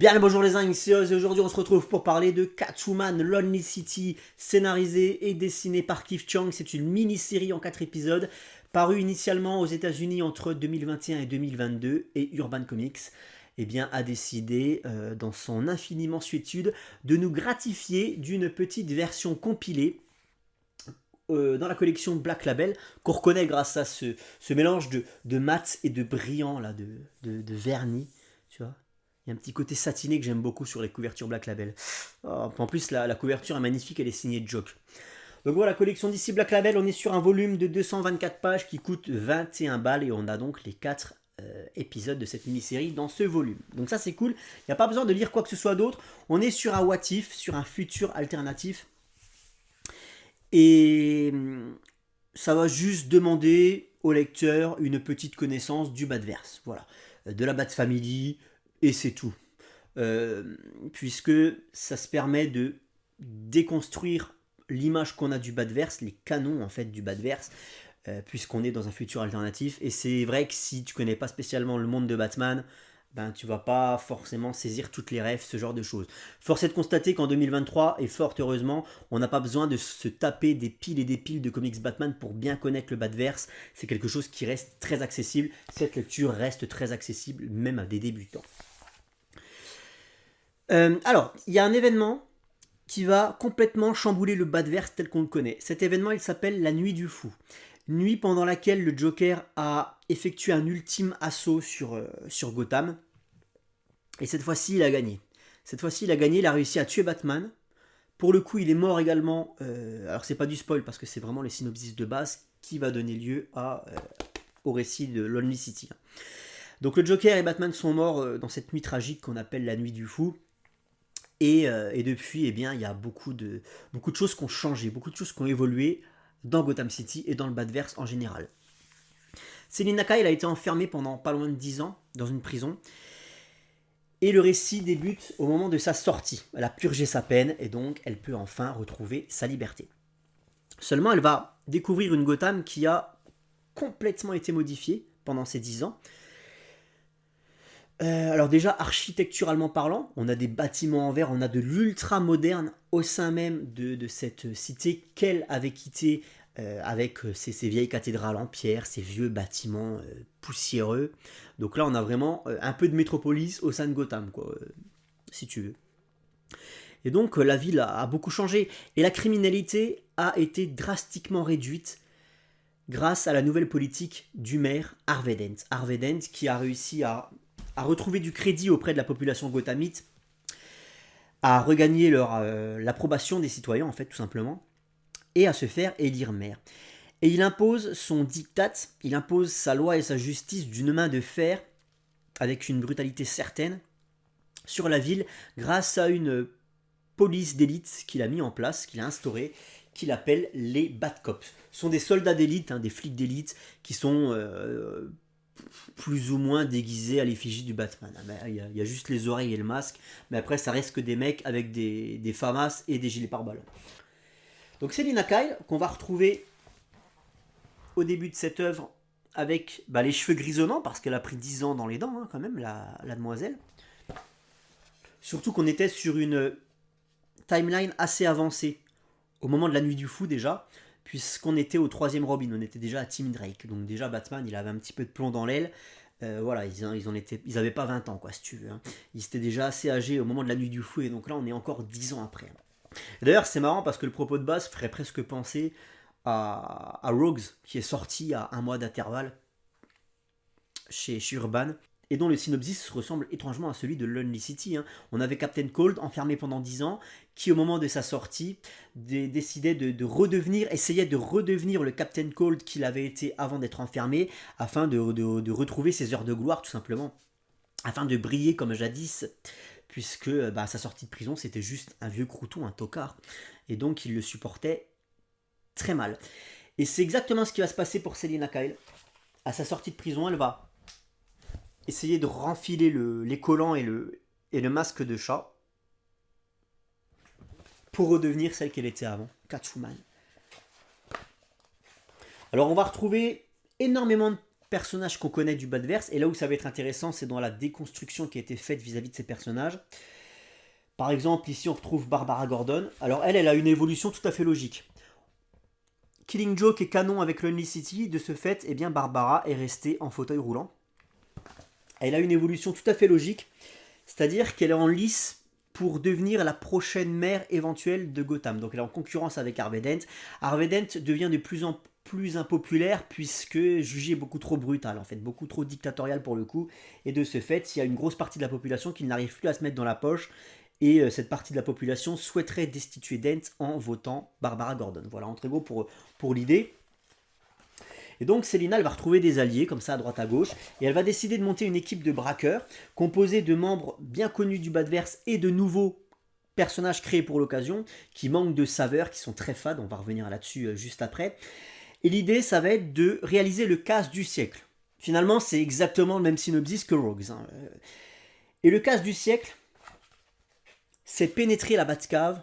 Bien le bonjour les ici et aujourd'hui on se retrouve pour parler de Catwoman Lonely City, scénarisée et dessinée par Cliff Chiang. C'est une mini-série en 4 épisodes, parue initialement aux États-Unis entre 2021 et 2022, et Urban Comics a décidé, dans son infinie mansuétude, de nous gratifier d'une petite version compilée dans la collection Black Label, qu'on reconnaît grâce à ce mélange de mat et de brillant, là, de vernis, tu vois. Il y a un petit côté satiné que j'aime beaucoup sur les couvertures Black Label. Oh, en plus, la couverture est magnifique, elle est signée Joke. Donc voilà, collection d'ici Black Label, on est sur un volume de 224 pages qui coûte 21 balles et on a donc les 4 épisodes de cette mini-série dans ce volume. Donc ça c'est cool, il n'y a pas besoin de lire quoi que ce soit d'autre, on est sur un what if, sur un futur alternatif. Et ça va juste demander au lecteur une petite connaissance du Batverse, voilà, de la Bat Family, et c'est tout. Puisque ça se permet de déconstruire l'image qu'on a du Batverse, les canons en fait du Batverse, puisqu'on est dans un futur alternatif. Et c'est vrai que si tu connais pas spécialement le monde de Batman, ben tu vas pas forcément saisir toutes les rêves, ce genre de choses. Force est de constater qu'en 2023, et fort heureusement, on n'a pas besoin de se taper des piles et des piles de comics Batman pour bien connaître le Batverse. C'est quelque chose qui reste très accessible. Cette lecture reste très accessible, même à des débutants. Alors, il y a un événement qui va complètement chambouler le Batverse tel qu'on le connaît. Cet événement, il s'appelle la Nuit du Fou. Nuit pendant laquelle le Joker a effectué un ultime assaut sur Gotham. Et cette fois-ci, il a gagné. Cette fois-ci, il a gagné, il a réussi à tuer Batman. Pour le coup, il est mort également. Alors, c'est pas du spoil parce que c'est vraiment les synopsis de base qui va donner lieu au récit de Lonely City. Donc, le Joker et Batman sont morts dans cette nuit tragique qu'on appelle la Nuit du Fou. Et depuis, eh bien, il y a beaucoup de choses qui ont changé, beaucoup de choses qui ont évolué dans Gotham City et dans le Batverse en général. Selina Kyle a été enfermée pendant pas loin de 10 ans dans une prison. Et le récit débute au moment de sa sortie. Elle a purgé sa peine et donc elle peut enfin retrouver sa liberté. Seulement, elle va découvrir une Gotham qui a complètement été modifiée pendant ces 10 ans. Alors déjà, architecturalement parlant, on a des bâtiments en verre, on a de l'ultra moderne au sein même de cette cité qu'elle avait quittée avec ses vieilles cathédrales en pierre, ces vieux bâtiments poussiéreux. Donc là, on a vraiment un peu de métropolis au sein de Gotham, quoi, si tu veux. Et donc, la ville a beaucoup changé. Et la criminalité a été drastiquement réduite grâce à la nouvelle politique du maire Harvey Dent. Harvey Dent qui a réussi à retrouver du crédit auprès de la population gothamite, à regagner l'approbation des citoyens, en fait, tout simplement, et à se faire élire maire. Et il impose son diktat, il impose sa loi et sa justice d'une main de fer, avec une brutalité certaine, sur la ville, grâce à une police d'élite qu'il a mis en place, qu'il a instaurée, qu'il appelle les Bat Cops. Ce sont des soldats d'élite, des flics d'élite, qui sont plus ou moins déguisés à l'effigie du Batman. Il y a juste les oreilles et le masque, mais après ça reste que des mecs avec des FAMAS et des gilets pare-balles. Donc Selina Kyle, qu'on va retrouver au début de cette œuvre avec les cheveux grisonnants, parce qu'elle a pris 10 ans dans les dents, quand même, la demoiselle. Surtout qu'on était sur une timeline assez avancée, au moment de la Nuit du Fou déjà, puisqu'on était au 3e Robin, on était déjà à Tim Drake. Donc déjà Batman, il avait un petit peu de plomb dans l'aile. Voilà, ils avaient pas 20 ans, quoi, si tu veux. Ils étaient déjà assez âgés au moment de la Nuit du Fou, et donc là on est encore 10 ans après. D'ailleurs c'est marrant parce que le propos de base ferait presque penser à Rogues, qui est sorti à un mois d'intervalle chez Urban, et dont le synopsis ressemble étrangement à celui de Lonely City. On avait Captain Cold, enfermé pendant 10 ans, qui au moment de sa sortie décidait essayait de redevenir le Captain Cold qu'il avait été avant d'être enfermé, afin de retrouver ses heures de gloire tout simplement, afin de briller comme jadis, puisque sa sortie de prison c'était juste un vieux crouton, un tocard, et donc il le supportait très mal. Et c'est exactement ce qui va se passer pour Selina Kyle. À sa sortie de prison, elle va essayer de renfiler les collants et le masque de chat pour redevenir celle qu'elle était avant, Catwoman. Alors on va retrouver énormément personnages qu'on connaît du Badverse. Et là où ça va être intéressant, c'est dans la déconstruction qui a été faite vis-à-vis de ces personnages. Par exemple, ici on retrouve Barbara Gordon. Alors elle a une évolution tout à fait logique. Killing Joke est canon avec Lonely City. De ce fait, eh bien, Barbara est restée en fauteuil roulant. Elle a une évolution tout à fait logique. C'est-à-dire qu'elle est en lice pour devenir la prochaine maire éventuelle de Gotham. Donc elle est en concurrence avec Harvey Dent. Harvey Dent devient de plus en plus impopulaire puisque jugé beaucoup trop brutal, en fait, beaucoup trop dictatorial pour le coup. Et de ce fait, il y a une grosse partie de la population qui n'arrive plus à se mettre dans la poche. Et cette partie de la population souhaiterait destituer Dent en votant Barbara Gordon. Voilà, en très gros pour l'idée. Et donc Selina, elle va retrouver des alliés, comme ça à droite à gauche, et elle va décider de monter une équipe de braqueurs, composée de membres bien connus du Badverse et de nouveaux personnages créés pour l'occasion, qui manquent de saveur, qui sont très fades, on va revenir là-dessus juste après. Et l'idée, ça va être de réaliser le casse du siècle. Finalement, c'est exactement le même synopsis que Rogues. Hein. Et le casse du siècle, c'est pénétrer la Batcave,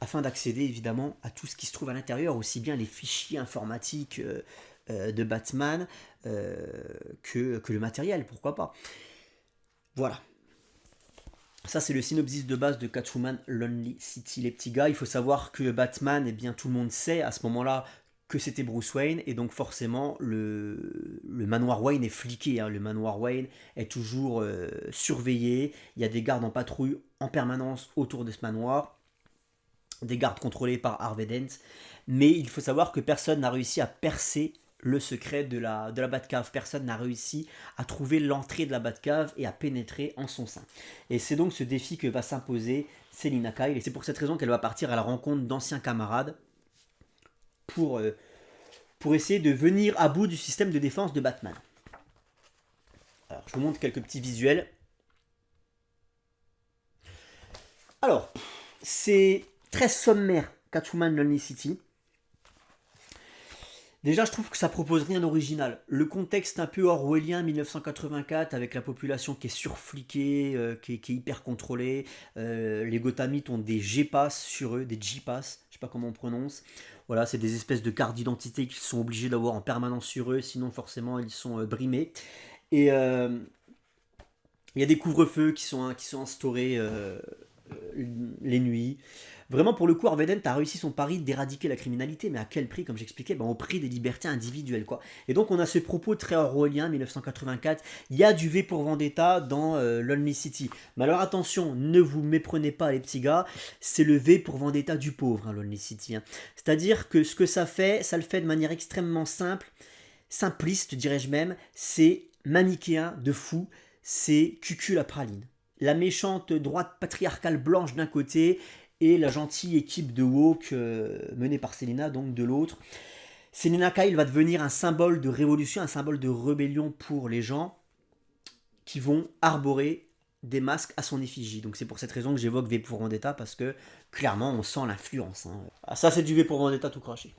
afin d'accéder évidemment à tout ce qui se trouve à l'intérieur, aussi bien les fichiers informatiques de Batman que le matériel, pourquoi pas. Voilà. Ça, c'est le synopsis de base de Catwoman Lonely City, les petits gars. Il faut savoir que Batman, eh bien, tout le monde sait à ce moment-là que c'était Bruce Wayne, et donc forcément, le manoir Wayne est fliqué. Hein. Le manoir Wayne est toujours surveillé. Il y a des gardes en patrouille en permanence autour de ce manoir. Des gardes contrôlés par Harvey Dent, mais il faut savoir que personne n'a réussi à percer le secret de la Batcave, personne n'a réussi à trouver l'entrée de la Batcave et à pénétrer en son sein. Et c'est donc ce défi que va s'imposer Selina Kyle, et c'est pour cette raison qu'elle va partir à la rencontre d'anciens camarades pour essayer de venir à bout du système de défense de Batman. Alors, je vous montre quelques petits visuels. Alors, c'est très sommaire, Catwoman Lonely City. Déjà, je trouve que ça propose rien d'original. Le contexte un peu orwellien 1984, avec la population qui est surfliquée, qui est hyper contrôlée. Les Gothamites ont des G-Pass sur eux, des G-Pass, je sais pas comment on prononce. Voilà, c'est des espèces de cartes d'identité qu'ils sont obligés d'avoir en permanence sur eux, sinon forcément ils sont brimés. Et il y a des couvre-feux qui sont instaurés les nuits. Vraiment, pour le coup, Harvey Dent a réussi son pari d'éradiquer la criminalité, mais à quel prix, comme j'expliquais, au prix des libertés individuelles, quoi. Et donc, on a ce propos très orwellien, 1984, il y a du V pour Vendetta dans Lonely City. Mais alors, attention, ne vous méprenez pas, les petits gars, c'est le V pour Vendetta du pauvre, hein, Lonely City. Hein. C'est-à-dire que ce que ça le fait de manière extrêmement simple, simpliste, dirais-je même, c'est manichéen de fou, c'est cucul à praline. La méchante droite patriarcale blanche d'un côté, et la gentille équipe de woke menée par Selina, donc de l'autre. Selina Kyle va devenir un symbole de révolution, un symbole de rébellion pour les gens qui vont arborer des masques à son effigie. Donc c'est pour cette raison que j'évoque V pour Vendetta, parce que clairement on sent l'influence. Hein. Ah, ça c'est du V pour Vendetta tout craché.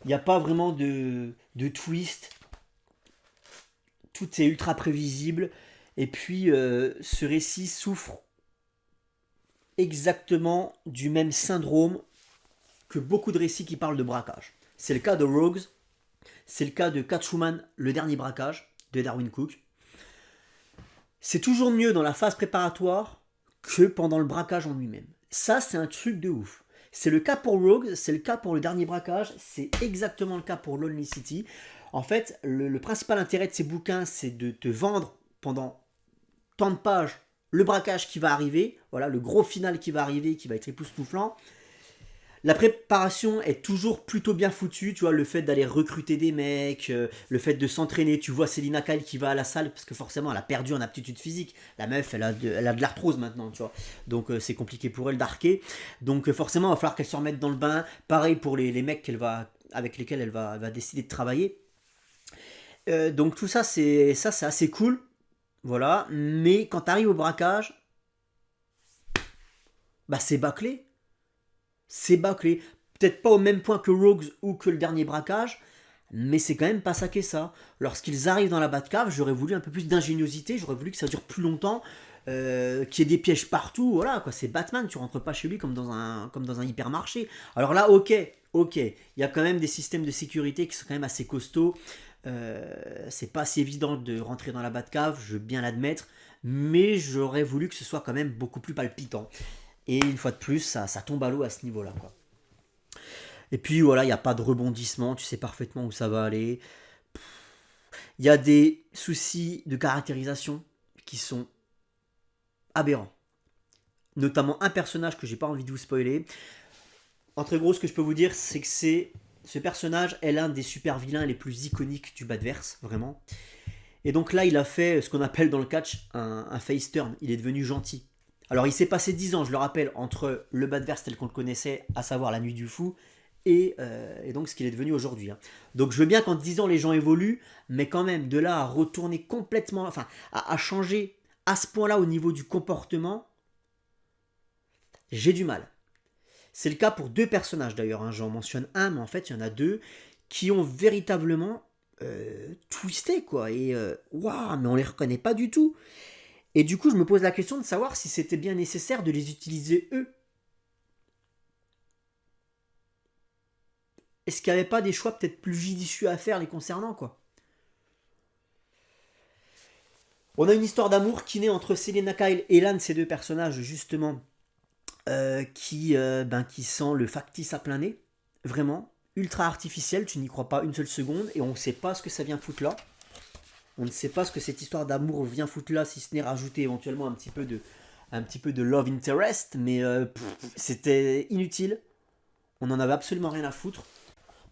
Il n'y a pas vraiment de twist. Tout est ultra prévisible. Et puis, ce récit souffre exactement du même syndrome que beaucoup de récits qui parlent de braquage. C'est le cas de Rogues, c'est le cas de Catwoman, le dernier braquage, de Darwyn Cooke. C'est toujours mieux dans la phase préparatoire que pendant le braquage en lui-même. Ça, c'est un truc de ouf. C'est le cas pour Rogues, c'est le cas pour le dernier braquage, c'est exactement le cas pour Lonely City. En fait, le principal intérêt de ces bouquins, c'est de te vendre pendant tant de pages le braquage qui va arriver, voilà, le gros final qui va arriver, qui va être époustouflant. La préparation est toujours plutôt bien foutue, tu vois, le fait d'aller recruter des mecs, le fait de s'entraîner, tu vois Selina Kyle qui va à la salle, parce que forcément elle a perdu en aptitude physique, la meuf elle a de l'arthrose maintenant, tu vois, donc c'est compliqué pour elle d'arquer, donc forcément il va falloir qu'elle se remette dans le bain, pareil pour les mecs avec lesquels elle va décider de travailler, donc tout ça c'est assez cool, voilà, mais quand tu arrives au braquage, bah c'est bâclé. C'est bâclé. Peut-être pas au même point que Rogues ou que le dernier braquage, mais c'est quand même pas ça qu'est ça. Lorsqu'ils arrivent dans la Batcave, j'aurais voulu un peu plus d'ingéniosité, j'aurais voulu que ça dure plus longtemps, qu'il y ait des pièges partout, voilà, quoi. C'est Batman, tu rentres pas chez lui comme dans un hypermarché. Alors là, ok, Ok, il y a quand même des systèmes de sécurité qui sont quand même assez costauds. C'est pas si évident de rentrer dans la Batcave, je veux bien l'admettre, mais j'aurais voulu que ce soit quand même beaucoup plus palpitant. Et une fois de plus, ça tombe à l'eau à ce niveau-là, quoi. Et puis voilà, il n'y a pas de rebondissement, tu sais parfaitement où ça va aller. Il y a des soucis de caractérisation qui sont aberrants. Notamment un personnage que j'ai pas envie de vous spoiler. En très gros, ce que je peux vous dire, c'est que ce personnage est l'un des super vilains les plus iconiques du Badverse, vraiment. Et donc là, il a fait ce qu'on appelle dans le catch un face turn. Il est devenu gentil. Alors, il s'est passé 10 ans, je le rappelle, entre le Badverse tel qu'on le connaissait, à savoir la Nuit du Fou, et donc ce qu'il est devenu aujourd'hui. Hein. Donc, je veux bien qu'en 10 ans, les gens évoluent, mais quand même, de là à retourner complètement, enfin, à changer à ce point-là au niveau du comportement, j'ai du mal. C'est le cas pour deux personnages d'ailleurs, hein. J'en mentionne un, mais en fait il y en a deux qui ont véritablement twisté quoi. Et waouh, mais on les reconnaît pas du tout. Et du coup je me pose la question de savoir si c'était bien nécessaire de les utiliser eux. Est-ce qu'il n'y avait pas des choix peut-être plus judicieux à faire les concernant quoi. On a une histoire d'amour qui naît entre Selena Kyle et l'un de ces deux personnages justement qui sent le factice à plein nez, vraiment, ultra artificiel, tu n'y crois pas une seule seconde, et on ne sait pas ce que ça vient foutre là. On ne sait pas ce que cette histoire d'amour vient foutre là, si ce n'est rajouter éventuellement un petit peu de love interest, mais c'était inutile. On n'en avait absolument rien à foutre.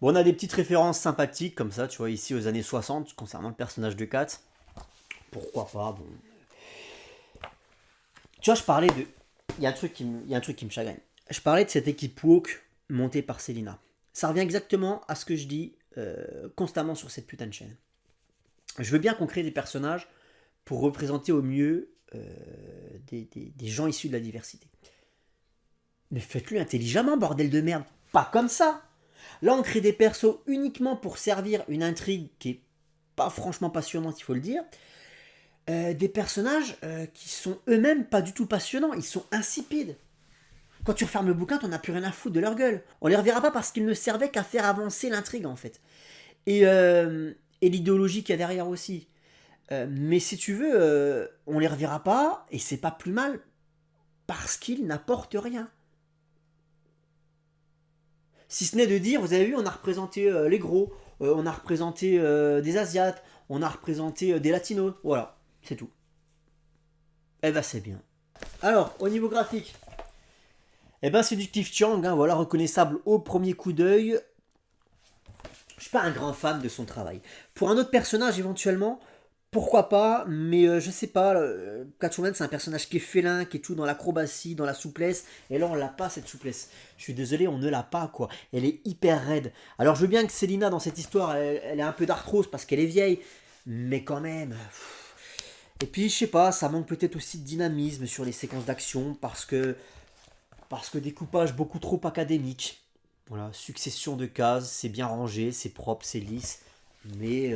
Bon, on a des petites références sympathiques, comme ça, tu vois, ici aux années 60, concernant le personnage de Kat. Pourquoi pas, bon. Tu vois, je parlais de... Il y a un truc qui me chagrine. Je parlais de cette équipe woke montée par Selena. Ça revient exactement à ce que je dis constamment sur cette putain de chaîne. Je veux bien qu'on crée des personnages pour représenter au mieux des gens issus de la diversité. Mais faites-le intelligemment, bordel de merde. Pas comme ça. Là, on crée des persos uniquement pour servir une intrigue qui est pas franchement passionnante, il faut le dire. Des personnages qui sont eux-mêmes pas du tout passionnants, ils sont insipides. Quand tu refermes le bouquin, t'en as plus rien à foutre de leur gueule. On les reverra pas parce qu'ils ne servaient qu'à faire avancer l'intrigue en fait. Et l'idéologie qu'il y a derrière aussi. Mais si tu veux, on les reverra pas, et c'est pas plus mal, parce qu'ils n'apportent rien. Si ce n'est de dire, vous avez vu, on a représenté les gros, on a représenté des Asiates, on a représenté des Latinos, voilà. C'est tout. Eh ben c'est bien. Alors, au niveau graphique, eh ben c'est du Cliff Chiang, hein, voilà, reconnaissable au premier coup d'œil. Je suis pas un grand fan de son travail. Pour un autre personnage, éventuellement, pourquoi pas, mais je sais pas, Catwoman c'est un personnage qui est félin, qui est tout dans l'acrobatie, dans la souplesse, et là on l'a pas cette souplesse. Je suis désolé, on ne l'a pas quoi. Elle est hyper raide. Alors je veux bien que Selena dans cette histoire, elle est un peu d'arthrose parce qu'elle est vieille, mais quand même... Et puis, je sais pas, ça manque peut-être aussi de dynamisme sur les séquences d'action parce que découpage beaucoup trop académique. Voilà, succession de cases, c'est bien rangé, c'est propre, c'est lisse, mais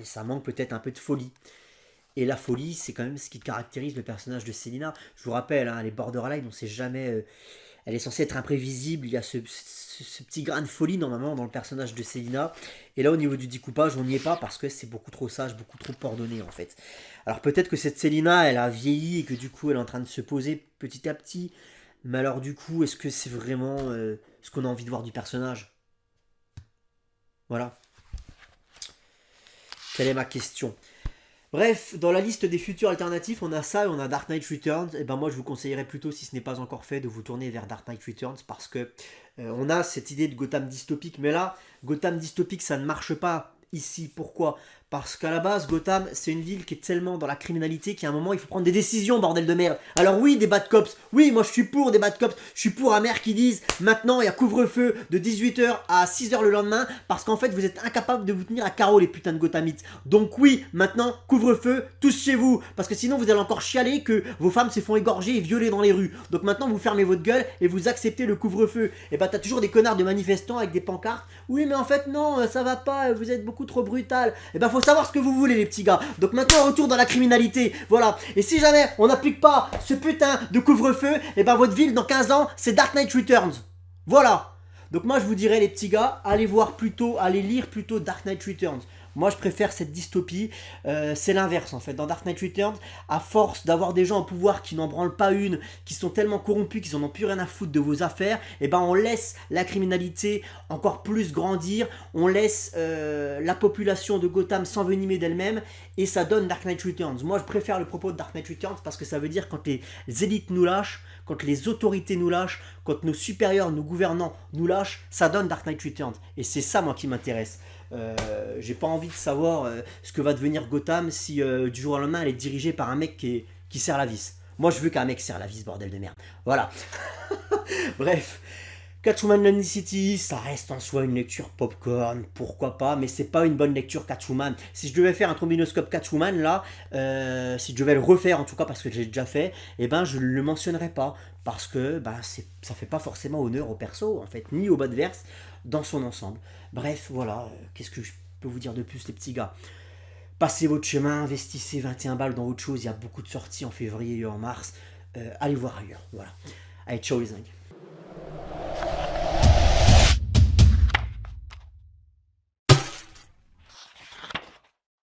ça manque peut-être un peu de folie. Et la folie, c'est quand même ce qui caractérise le personnage de Selena. Je vous rappelle, hein, les borderline, on sait jamais... elle est censée être imprévisible, il y a ce petit grain de folie normalement dans le personnage de Selena. Et là au niveau du découpage on n'y est pas parce que c'est beaucoup trop sage, beaucoup trop ordonné en fait. Alors peut-être que cette Selena elle a vieilli et que du coup elle est en train de se poser petit à petit. Mais alors du coup est-ce que c'est vraiment ce qu'on a envie de voir du personnage? Voilà. Telle est ma question. Bref, dans la liste des futurs alternatifs, on a ça et on a Dark Knight Returns. Et ben moi, je vous conseillerais plutôt, si ce n'est pas encore fait, de vous tourner vers Dark Knight Returns parce que on a cette idée de Gotham dystopique. Mais là, Gotham dystopique, ça ne marche pas ici. Pourquoi? Parce qu'à la base, Gotham, c'est une ville qui est tellement dans la criminalité qu'à un moment, il faut prendre des décisions, bordel de merde. Alors oui, des bad cops. Oui, moi, je suis pour des bad cops. Je suis pour un maire qui dise, maintenant, il y a couvre-feu de 18h à 6h le lendemain, parce qu'en fait, vous êtes incapables de vous tenir à carreau, les putains de Gothamites. Donc oui, maintenant, couvre-feu, tous chez vous. Parce que sinon, vous allez encore chialer que vos femmes se font égorger et violer dans les rues. Donc maintenant, vous fermez votre gueule et vous acceptez le couvre-feu. Et bah, t'as toujours des connards de manifestants avec des pancartes. Oui, mais en fait, non, ça va pas, vous êtes beaucoup trop brutal. Et bah, faut savoir ce que vous voulez, les petits gars. Donc maintenant, retour dans la criminalité. Voilà. Et si jamais on n'applique pas ce putain de couvre-feu, et bah, votre ville, dans 15 ans, c'est Dark Knight Returns. Voilà. Donc moi je vous dirais les petits gars, allez lire plutôt Dark Knight Returns. Moi je préfère cette dystopie, c'est l'inverse en fait. Dans Dark Knight Returns, à force d'avoir des gens au pouvoir qui n'en branlent pas une, qui sont tellement corrompus qu'ils en ont plus rien à foutre de vos affaires, et ben on laisse la criminalité encore plus grandir, on laisse la population de Gotham s'envenimer d'elle-même, et ça donne Dark Knight Returns. Moi je préfère le propos de Dark Knight Returns parce que ça veut dire quand les élites nous lâchent, quand les autorités nous lâchent, quand nos supérieurs, nos gouvernants nous lâchent, ça donne Dark Knight Returns. Et c'est ça moi qui m'intéresse. J'ai pas envie de savoir ce que va devenir Gotham si du jour au lendemain elle est dirigée par un mec qui serre la vis. Moi je veux qu'un mec serre la vis, bordel de merde. Voilà. Bref. Catwoman Lonely City, ça reste en soi une lecture popcorn, pourquoi pas, mais c'est pas une bonne lecture Catwoman. Si je devais faire un trombinoscope Catwoman là, si je devais le refaire en tout cas parce que j'ai déjà fait, eh ben je le mentionnerais pas parce que ça fait pas forcément honneur au perso en fait, ni au Batverse dans son ensemble. Bref, voilà, qu'est-ce que je peux vous dire de plus les petits gars? Passez votre chemin, investissez 21 balles dans autre chose, il y a beaucoup de sorties en février et en mars, allez voir ailleurs, voilà. Allez, ciao les zingues.